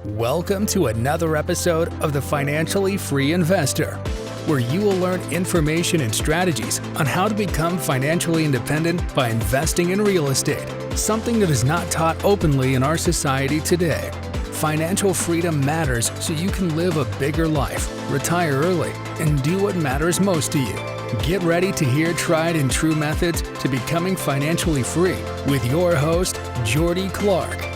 Welcome to another episode of The Financially Free Investor, where you will learn information and strategies on how to become financially independent by investing in real estate, something that is not taught openly in our society today. Financial freedom matters so you can live a bigger life, retire early, and do what matters most to you. Get ready to hear tried and true methods to becoming financially free with your host, Jordy Clark.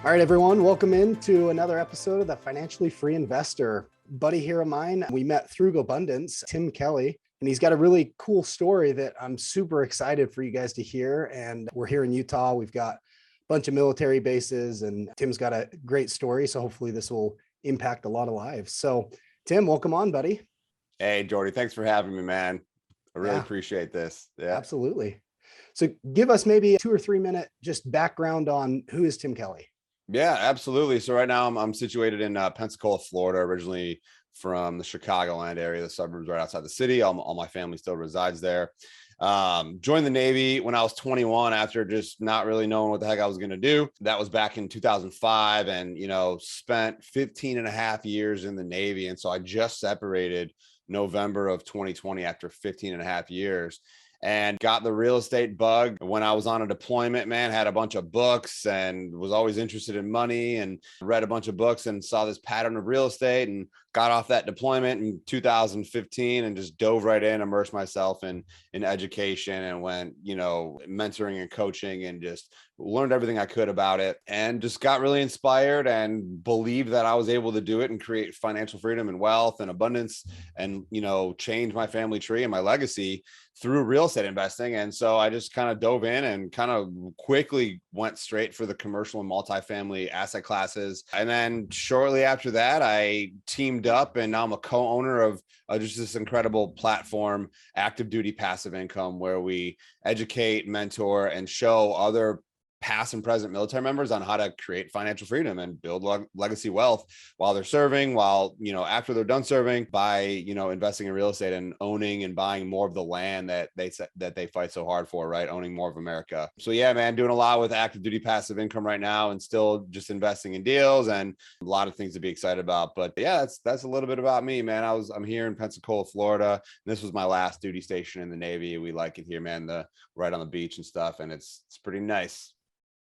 All right, everyone, welcome into another episode of the Financially Free Investor. Buddy here of mine, we met through Abundance, Tim Kelly, and he's got a really cool story that I'm super excited for you guys to hear. And we're here in Utah. We've got a bunch of military bases, and Tim's got a great story. So hopefully this will impact a lot of lives. So Tim, welcome on, buddy. Hey, Jordy, thanks for having me, man. I really appreciate this. Yeah, absolutely. So give us maybe a 2 or 3 minute just background on who is Tim Kelly. Yeah, absolutely. So right now I'm situated in Pensacola, Florida, originally from the Chicagoland area, the suburbs right outside the city. All my family still resides there. Joined the Navy when I was 21 after just not really knowing what the heck I was going to do. That was back in 2005 and, spent 15 and a half years in the Navy. And so I just separated November of 2020 after 15 and a half years. And got the real estate bug when I was on a deployment, man, had a bunch of books and was always interested in money and read a bunch of books and saw this pattern of real estate and got off that deployment in 2015 and just dove right in, immersed myself in education and went, mentoring and coaching and just learned everything I could about it and just got really inspired and believed that I was able to do it and create financial freedom and wealth and abundance and, change my family tree and my legacy through real estate investing. And so I just kind of dove in and kind of quickly went straight for the commercial and multifamily asset classes. And then shortly after that, I teamed up and now I'm a co-owner of just this incredible platform, Active Duty Passive Income, where we educate, mentor, and show other past and present military members on how to create financial freedom and build legacy wealth while they're serving, after they're done serving by, investing in real estate and owning and buying more of the land that they fight so hard for, right? Owning more of America. So yeah, man, doing a lot with Active Duty Passive Income right now and still just investing in deals and a lot of things to be excited about. But yeah, that's a little bit about me, man. I'm here in Pensacola, Florida. This was my last duty station in the Navy. We like it here, man, right on the beach and stuff. And it's pretty nice.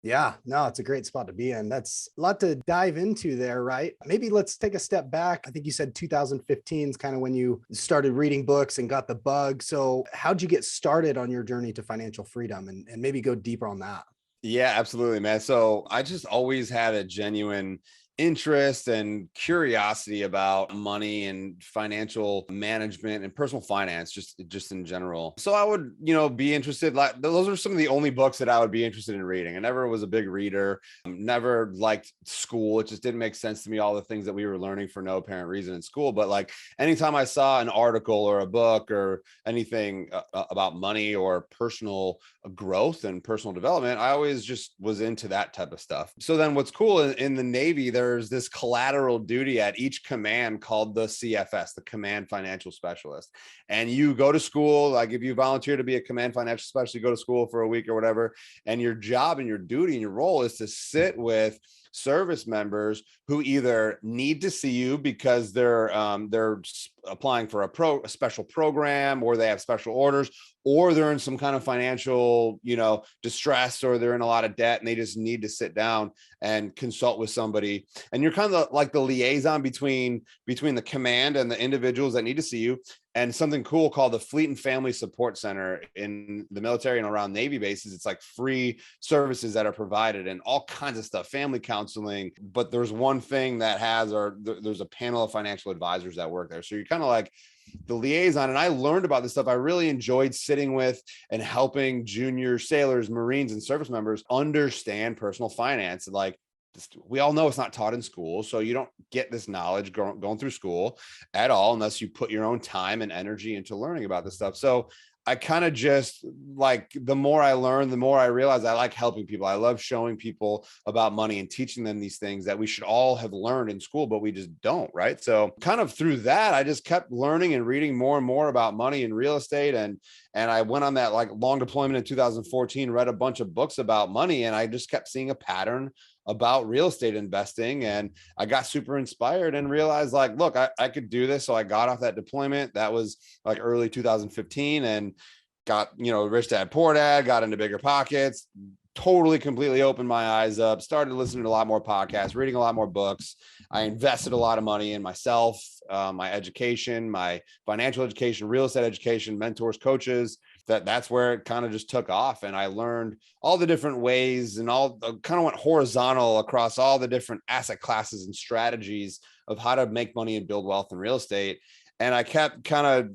Yeah, no, it's a great spot to be in. That's a lot to dive into there, right? Maybe let's take a step back. I think you said 2015 is kind of when you started reading books and got the bug. So how'd you get started on your journey to financial freedom and maybe go deeper on that? Yeah, absolutely, man. So I just always had a genuine interest and curiosity about money and financial management and personal finance, just in general. So I would, be interested. Like those are some of the only books that I would be interested in reading. I never was a big reader, never liked school. It just didn't make sense to me, all the things that we were learning for no apparent reason in school. But like anytime I saw an article or a book or anything about money or personal growth and personal development, I always just was into that type of stuff. So then what's cool in the Navy, there's this collateral duty at each command called the CFS, the Command Financial Specialist. And you go to school, like if you volunteer to be a Command Financial Specialist, you go to school for a week or whatever, and your job and your duty and your role is to sit with service members who either need to see you because they're applying for a special program or they have special orders, or they're in some kind of financial, distress, or they're in a lot of debt and they just need to sit down and consult with somebody. And you're kind of like the liaison between the command and the individuals that need to see you. And something cool called the Fleet and Family Support Center in the military and around Navy bases. It's like free services that are provided and all kinds of stuff, family counseling. But there's one thing that there's a panel of financial advisors that work there. So you're kind of like the liaison. And I learned about this stuff. I really enjoyed sitting with and helping junior sailors, Marines, and service members understand personal finance. Like, we all know it's not taught in school. So you don't get this knowledge going through school at all, unless you put your own time and energy into learning about this stuff. So I kind of just like, the more I learn, the more I realize I like helping people. I love showing people about money and teaching them these things that we should all have learned in school, but we just don't. Right. So kind of through that, I just kept learning and reading more and more about money and real estate. And I went on that like long deployment in 2014, read a bunch of books about money, and I just kept seeing a pattern about real estate investing. And I got super inspired and realized like, look, I could do this. So I got off that deployment. That was like early 2015, and got, Rich Dad Poor Dad, got into Bigger Pockets, totally completely opened my eyes up, started listening to a lot more podcasts, reading a lot more books. I invested a lot of money in myself, my education, my financial education, real estate education, mentors, coaches. That's where it kind of just took off. And I learned all the different ways and all kind of went horizontal across all the different asset classes and strategies of how to make money and build wealth in real estate. And I kept kind of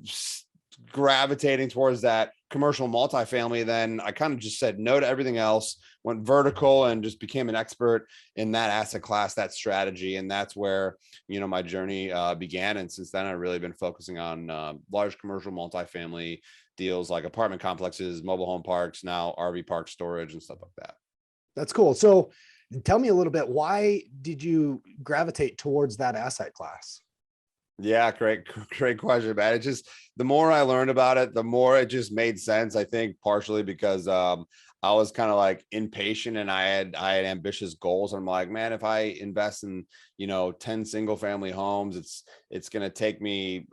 gravitating towards that commercial multifamily. Then I kind of just said no to everything else, went vertical, and just became an expert in that asset class, that strategy. And that's where, my journey began. And since then, I've really been focusing on large commercial multifamily deals like apartment complexes, mobile home parks, now RV park storage and stuff like that. That's cool. So tell me a little bit, why did you gravitate towards that asset class? Yeah, great question, man. It just, the more I learned about it, the more it just made sense. I think partially because I was kind of like impatient, and I had ambitious goals. I'm like, man, if I invest in 10 single family homes, it's going to take me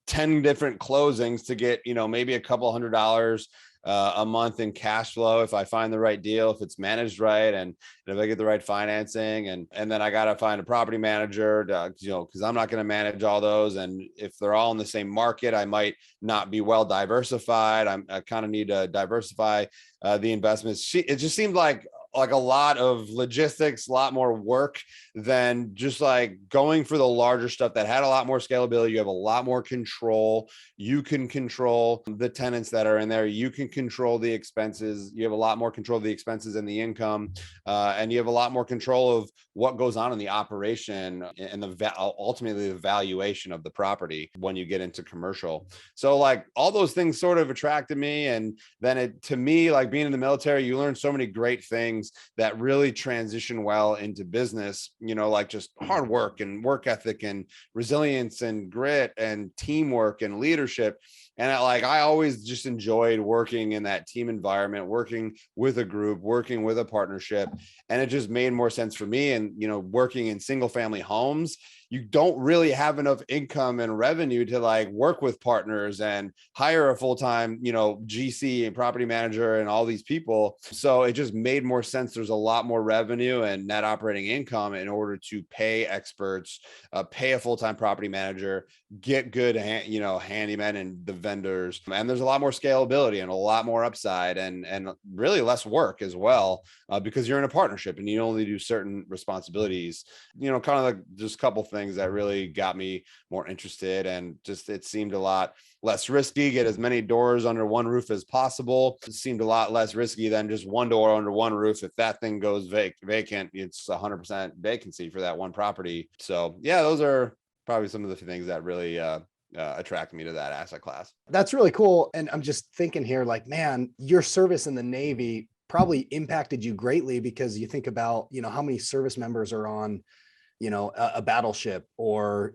10 different closings to get maybe a couple $100 a month in cash flow if I find the right deal, if it's managed right, and if I get the right financing, and then I got to find a property manager because I'm not going to manage all those, and if they're all in the same market, I might not be well diversified. I kind of need to diversify the investments. It just seemed like a lot of logistics, a lot more work than just like going for the larger stuff that had a lot more scalability. You have a lot more control. You can control the tenants that are in there. You can control the expenses. You have a lot more control of the expenses and the income. And you have a lot more control of what goes on in the operation and ultimately the valuation of the property when you get into commercial. So like all those things sort of attracted me. And then to me, like being in the military, you learn so many great things that really transition well into business, like just hard work and work ethic and resilience and grit and teamwork and leadership. And I always just enjoyed working in that team environment, working with a group, working with a partnership. And it just made more sense for me. And, working in single family homes, you don't really have enough income and revenue to like work with partners and hire a full-time, GC and property manager and all these people. So it just made more sense. There's a lot more revenue and net operating income in order to pay experts, pay a full-time property manager, get good, handymen and the vendors. And there's a lot more scalability and a lot more upside and really less work as well, because you're in a partnership and you only do certain responsibilities, kind of like just a couple things that really got me more interested. And just, it seemed a lot less risky, get as many doors under one roof as possible. It seemed a lot less risky than just one door under one roof. If that thing goes vacant, it's 100% vacancy for that one property. So yeah, those are probably some of the things that really attracted me to that asset class. That's really cool. And I'm just thinking here, like, man, your service in the Navy probably impacted you greatly, because you think about, how many service members are on, a battleship or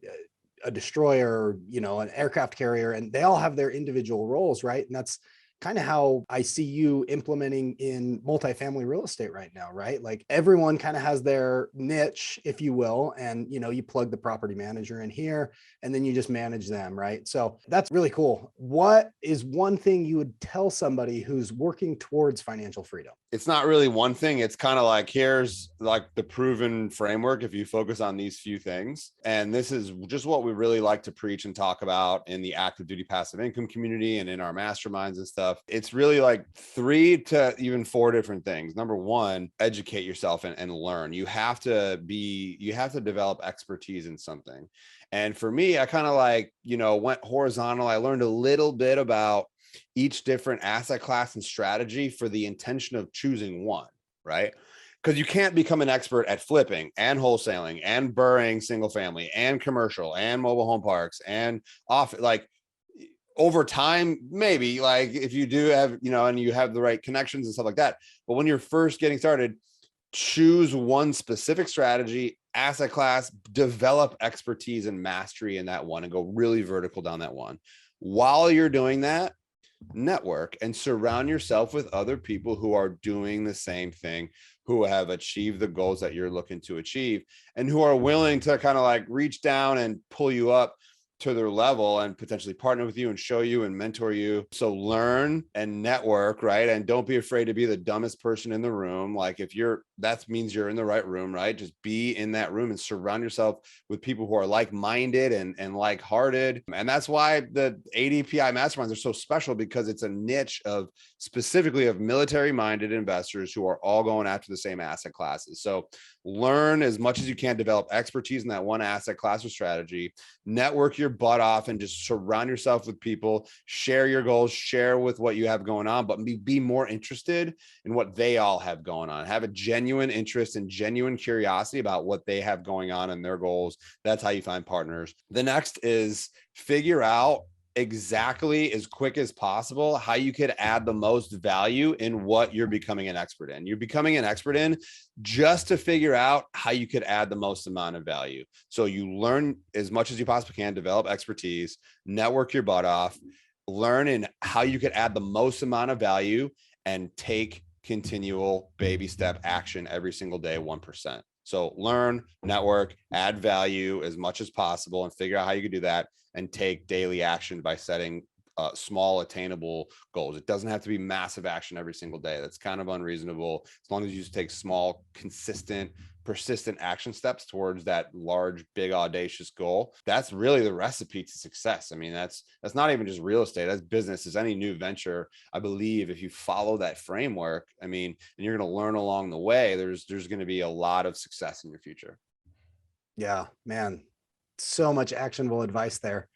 a destroyer, an aircraft carrier, and they all have their individual roles, right? And that's kind of how I see you implementing in multifamily real estate right now, right? Like everyone kind of has their niche, if you will, and you plug the property manager in here and then you just manage them, right? So that's really cool. What is one thing you would tell somebody who's working towards financial freedom? It's not really one thing. It's kind of like, here's like the proven framework if you focus on these few things. And this is just what we really like to preach and talk about in the active duty passive income community and in our masterminds and stuff. It's really like 3 to even 4 different things. Number one, educate yourself and learn. You have to develop expertise in something. And for me, I kind of went horizontal. I learned a little bit about each different asset class and strategy for the intention of choosing one, right? Because you can't become an expert at flipping and wholesaling and burring single family and commercial and mobile home parks and off. Like over time, maybe like if you do have, and you have the right connections and stuff like that. But when you're first getting started, choose one specific strategy, asset class, develop expertise and mastery in that one, and go really vertical down that one. While you're doing that, network and surround yourself with other people who are doing the same thing, who have achieved the goals that you're looking to achieve, and who are willing to kind of like reach down and pull you up to their level and potentially partner with you and show you and mentor you. So learn and network, right? And don't be afraid to be the dumbest person in the room. Like that means you're in the right room, right? Just be in that room and surround yourself with people who are like-minded and like-hearted. And that's why the ADPI masterminds are so special, because it's a niche of specifically of military-minded investors who are all going after the same asset classes. So learn as much as you can, develop expertise in that one asset class or strategy, network your butt off, and just surround yourself with people, share your goals, share with what you have going on, but be more interested in what they all have going on. Have a genuine interest and genuine curiosity about what they have going on and their goals. That's how you find partners. The next is figure out exactly as quick as possible how you could add the most value in what you're becoming an expert in. You're becoming an expert in just to figure out how you could add the most amount of value. So you learn as much as you possibly can, develop expertise, network your butt off, learn in how you could add the most amount of value, and take continual baby step action every single day, 1%. So learn, network, add value as much as possible, and figure out how you can do that, and take daily action by setting small attainable goals. It doesn't have to be massive action every single day. That's kind of unreasonable. As long as you just take small, consistent, persistent action steps towards that large, big, audacious goal, that's really the recipe to success. I mean, that's not even just real estate. That's business. As any new venture, I believe if you follow that framework, I mean, and you're going to learn along the way, there's going to be a lot of success in your future. Yeah, man. So much actionable advice there.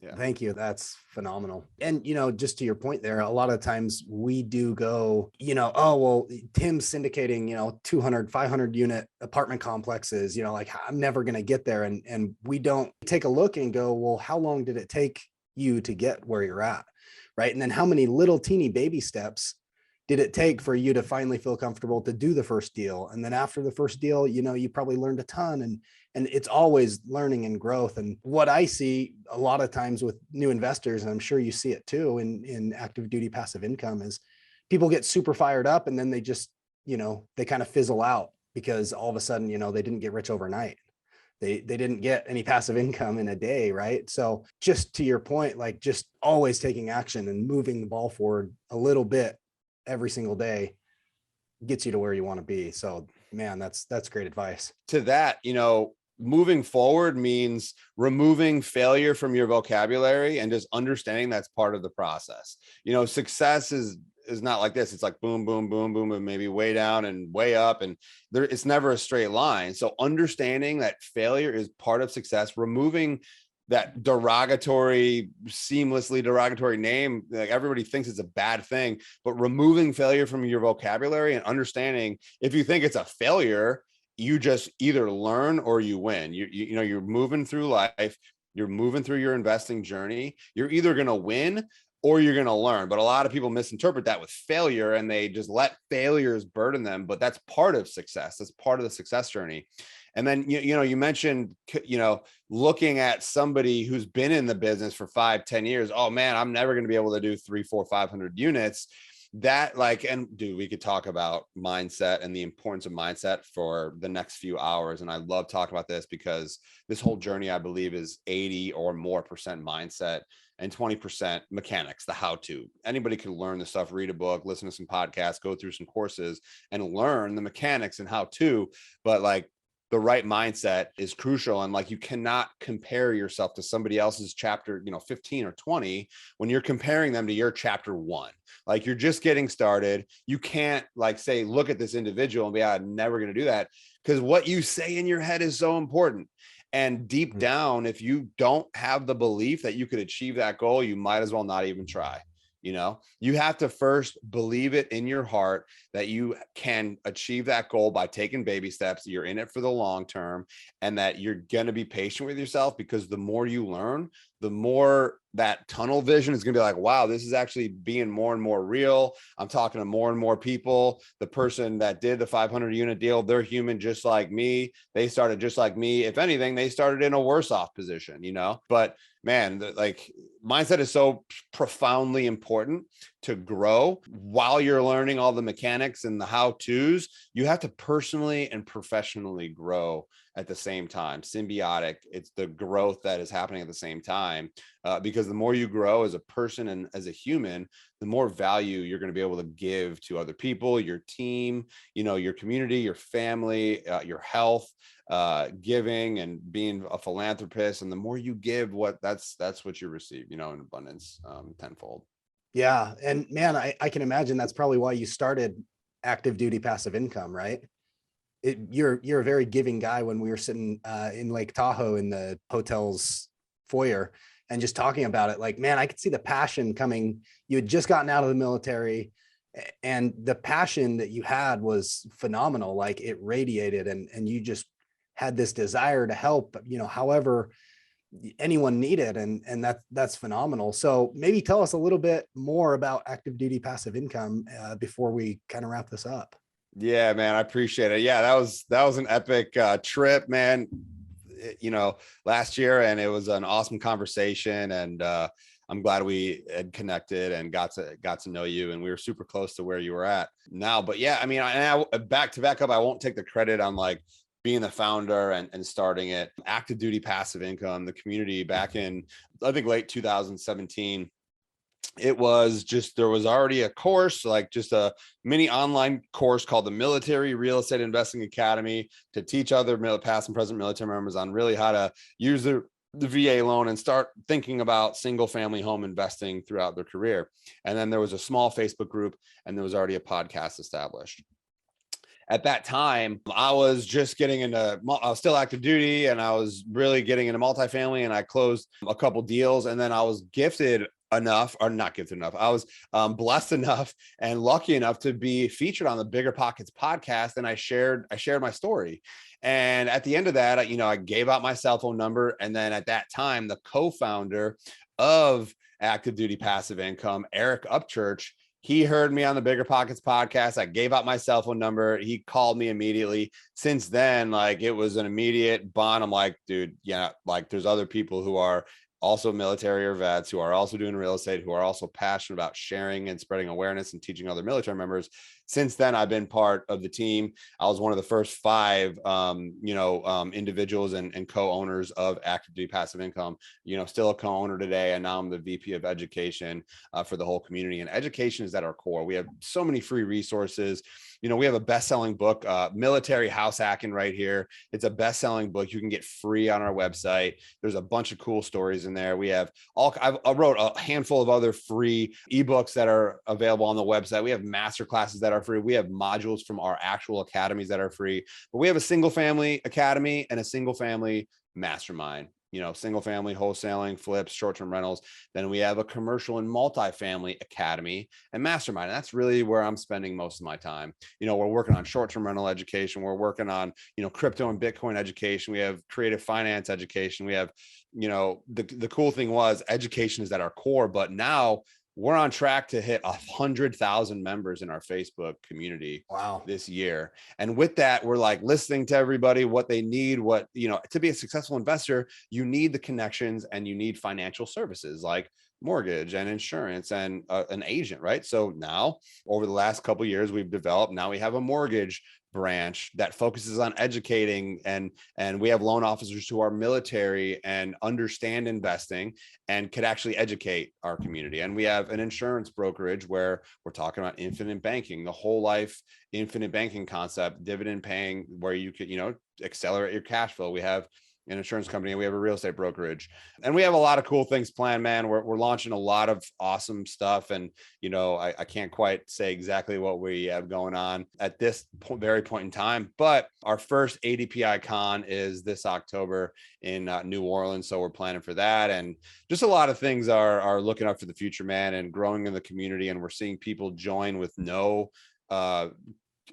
Yeah. Thank you. That's phenomenal. And, just to your point there, a lot of times we do go, oh, well, Tim's syndicating, 200, 500 unit apartment complexes, like I'm never going to get there. And we don't take a look and go, well, how long did it take you to get where you're at? Right. And then how many little teeny baby steps did it take for you to finally feel comfortable to do the first deal? And then after the first deal, you probably learned a ton, and it's always learning and growth. And what I see a lot of times with new investors, and I'm sure you see it too in active duty passive income, is people get super fired up and then they just, they kind of fizzle out because all of a sudden, they didn't get rich overnight. They didn't get any passive income in a day, right? So just to your point, like just always taking action and moving the ball forward a little bit every single day gets you to where you want to be. So man, that's great advice. To that, moving forward means removing failure from your vocabulary and just understanding that's part of the process. Success is not like this. It's like boom, boom, boom, boom, and maybe way down and way up. And it's never a straight line. So understanding that failure is part of success, removing that seamlessly derogatory name, like everybody thinks it's a bad thing, but removing failure from your vocabulary and understanding if you think it's a failure, you just either learn or you win. You're moving through life, you're moving through your investing journey. You're either going to win or you're going to learn. But a lot of people misinterpret that with failure and they just let failures burden them. But that's part of success. That's part of the success journey. And then, you mentioned, looking at somebody who's been in the business for 5-10 years. Oh man, I'm never going to be able to do 300, 400, 500 units. That we could talk about mindset and the importance of mindset for the next few hours. And I love talking about this because this whole journey, I believe, is 80 or more percent mindset and 20% mechanics, the how-to. Anybody can learn the stuff, read a book, listen to some podcasts, go through some courses and learn the mechanics and how-to, but the right mindset is crucial. And you cannot compare yourself to somebody else's chapter, 15 or 20 when you're comparing them to your chapter 1. You're just getting started. You can't say, look at this individual and be, I'm never going to do that. Because what you say in your head is so important. And deep down, if you don't have the belief that you could achieve that goal, you might as well not even try. You have to first believe it in your heart that you can achieve that goal by taking baby steps. You're in it for the long term, and that you're going to be patient with yourself, because the more you learn, the more that tunnel vision is going to be like, wow, this is actually being more and more real. I'm talking to more and more people. The person that did the 500 unit deal, they're human just like me. They started just like me. If anything, they started in a worse off position, but man, like mindset is so profoundly important to grow. While you're learning all the mechanics and the how-tos, you have to personally and professionally grow at the same time. Symbiotic. It's the growth that is happening at the same time. Because the more you grow as a person and as a human, the more value you're going to be able to give to other people, your team, your community, your family, your health, giving and being a philanthropist. And the more you give, that's what you receive, in abundance, tenfold. Yeah. And man, I can imagine that's probably why you started active duty passive income, right? You're a very giving guy. When we were sitting in Lake Tahoe in the hotel's foyer and just talking about it, like, man, I could see the passion coming. You had just gotten out of the military, and the passion that you had was phenomenal. Like, it radiated, and you just had this desire to help, however anyone needed. And that's phenomenal. So maybe tell us a little bit more about active duty passive income before we kind of wrap this up. Yeah, man, I appreciate it. Yeah, that was an epic trip, man. Last year, and it was an awesome conversation, and I'm glad we had connected and got to know you, and we were super close to where you were at now. But yeah, I mean, I back up, I won't take the credit on like being the founder and starting it. Active duty passive income, the community back in, I think, late 2017. It was just, there was already a course, like just a mini online course called the Military Real Estate Investing Academy, to teach other past and present military members on really how to use the VA loan and start thinking about single family home investing throughout their career. And then there was a small Facebook group, and there was already a podcast established. At that time, I was just getting into, I was still active duty, and I was really getting into multifamily, and I closed a couple deals. And then I was gifted enough, or not gifted enough, I was blessed enough and lucky enough to be featured on the Bigger Pockets podcast. And I shared my story. And at the end of that, I gave out my cell phone number. And then at that time, the co-founder of Active Duty Passive Income, Eric Upchurch, he heard me on the Bigger Pockets podcast. I gave out my cell phone number. He called me immediately. Since then, like, it was an immediate bond. I'm like, dude, yeah, like, there's other people who are also military or vets, who are also doing real estate, who are also passionate about sharing and spreading awareness and teaching other military members. Since then, I've been part of the team. I was one of the first 5, individuals and co-owners of Active Duty Passive Income, still a co-owner today. And now I'm the VP of education for the whole community. And education is at our core. We have so many free resources. We have a best-selling book, Military House Hacking, right here. It's a best-selling book. You can get free on our website. There's a bunch of cool stories in there. We have I wrote a handful of other free ebooks that are available on the website. We have master classes that are free. We have modules from our actual academies that are free. But we have a single family academy and a single family mastermind. Single family wholesaling, flips, short-term rentals. Then we have a commercial and multifamily academy and mastermind. And that's really where I'm spending most of my time. We're working on short-term rental education. We're working on, crypto and Bitcoin education. We have creative finance education. We have, the cool thing was education is at our core, but now we're on track to hit 100,000 members in our Facebook community. Wow. This year. And with that, we're like listening to everybody, what they need, to be a successful investor, you need the connections and you need financial services like mortgage and insurance and an agent, right? So now over the last couple of years, we have a mortgage branch that focuses on educating, and we have loan officers who are military and understand investing and could actually educate our community. And we have an insurance brokerage where we're talking about infinite banking, the whole life infinite banking concept, dividend paying, where you could, accelerate your cash flow. We have an insurance company, and we have a real estate brokerage, and we have a lot of cool things planned, man. We're launching a lot of awesome stuff. And, I can't quite say exactly what we have going on at this very point in time, but our first ADPI con is this October in New Orleans. So we're planning for that. And just a lot of things are looking up for the future, man, and growing in the community. And we're seeing people join with no,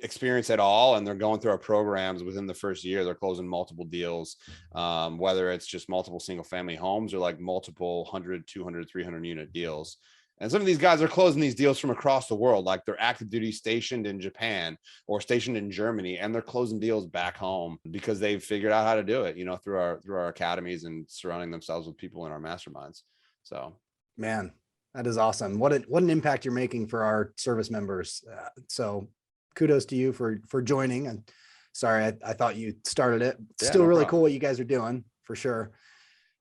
experience at all, and they're going through our programs within the first year. They're closing multiple deals, whether it's just multiple single family homes or like multiple 100, 200, 300 unit deals. And some of these guys are closing these deals from across the world, like they're active duty stationed in Japan or stationed in Germany, and they're closing deals back home because they've figured out how to do it, through our academies and surrounding themselves with people in our masterminds. So, man, that is awesome. What an impact you're making for our service members. So kudos to you for joining. And sorry, I thought you started it. Still really cool what you guys are doing, for sure.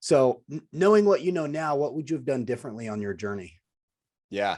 So knowing what you know now, what would you have done differently on your journey? Yeah.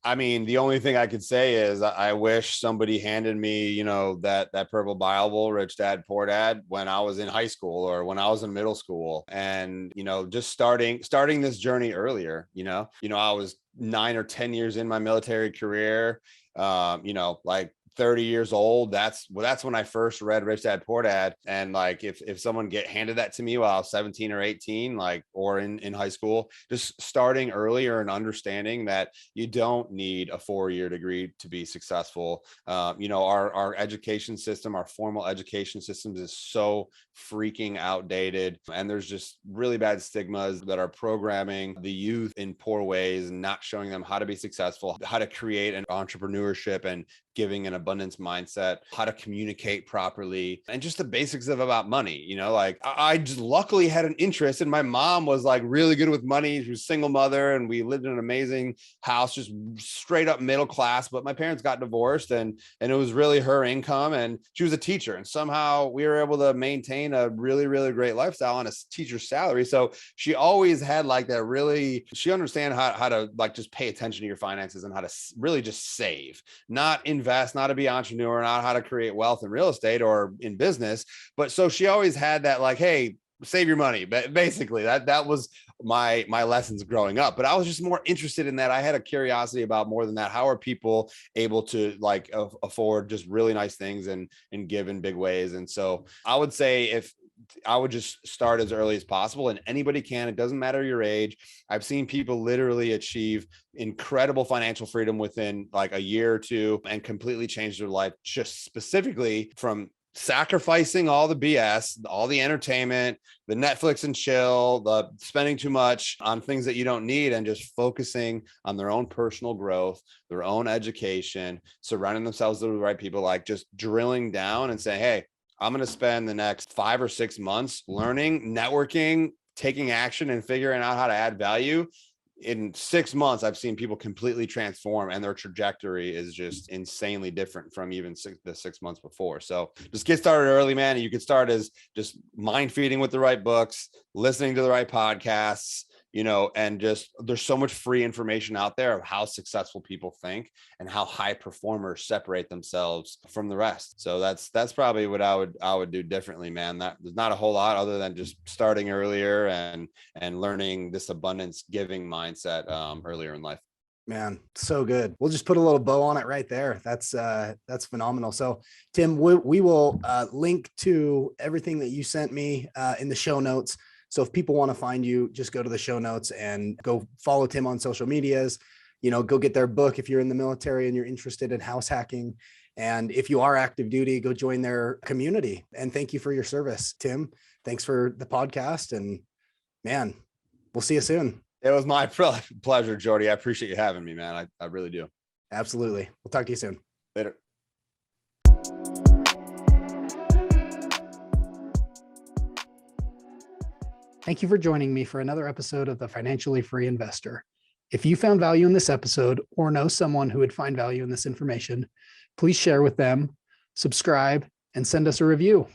I mean, the only thing I could say is I wish somebody handed me, that purple Bible, Rich Dad, Poor Dad, when I was in high school or when I was in middle school. And, just starting this journey earlier, I was 9 or 10 years in my military career, like 30 years old. That's when I first read Rich Dad Poor Dad. And like, if someone handed that to me while I was 17 or 18, or in high school, just starting earlier and understanding that you don't need a 4-year degree to be successful. Our education system, our formal education systems is so freaking outdated. And there's just really bad stigmas that are programming the youth in poor ways and not showing them how to be successful, how to create an entrepreneurship and giving an abundance mindset, how to communicate properly, and just the basics about money. I just luckily had an interest, and my mom was like really good with money. She was a single mother, and we lived in an amazing house, just straight up middle class. But my parents got divorced, and it was really her income, and she was a teacher, and somehow we were able to maintain a really, really great lifestyle on a teacher's salary. So she always had like that she understand how to like just pay attention to your finances and how to really just save, not invest, not to be entrepreneur, not how to create wealth in real estate or in business. But so she always had that like, hey, save your money. But basically that was my lessons growing up. But I was just more interested in that. I had a curiosity about more than that. How are people able to like afford just really nice things and give in big ways? And so I would say if I would just start as early as possible, and anybody can. It doesn't matter your age. I've seen people literally achieve incredible financial freedom within like a year or two and completely change their life, just specifically from sacrificing all the BS, all the entertainment, the Netflix and chill, the spending too much on things that you don't need, and just focusing on their own personal growth, their own education, surrounding themselves with the right people, like just drilling down and saying, hey, I'm going to spend the next 5 or 6 months learning, networking, taking action, and figuring out how to add value. In 6 months, I've seen people completely transform, and their trajectory is just insanely different from even the 6 months before. So just get started early, man. You can start as just mind feeding with the right books, listening to the right podcasts, and just there's so much free information out there of how successful people think and how high performers separate themselves from the rest. So that's probably what I would do differently, man. There's not a whole lot other than just starting earlier and learning this abundance giving mindset earlier in life. Man, so good. We'll just put a little bow on it right there. That's phenomenal. So Tim, we will link to everything that you sent me in the show notes. So if people want to find you, just go to the show notes and go follow Tim on social medias, go get their book if you're in the military and you're interested in house hacking. And if you are active duty, go join their community. And thank you for your service, Tim. Thanks for the podcast. And man, we'll see you soon. It was my pleasure, Jordy. I appreciate you having me, man. I really do. Absolutely. We'll talk to you soon. Later. Thank you for joining me for another episode of the Financially Free Investor. If you found value in this episode or know someone who would find value in this information, please share with them, subscribe, and send us a review.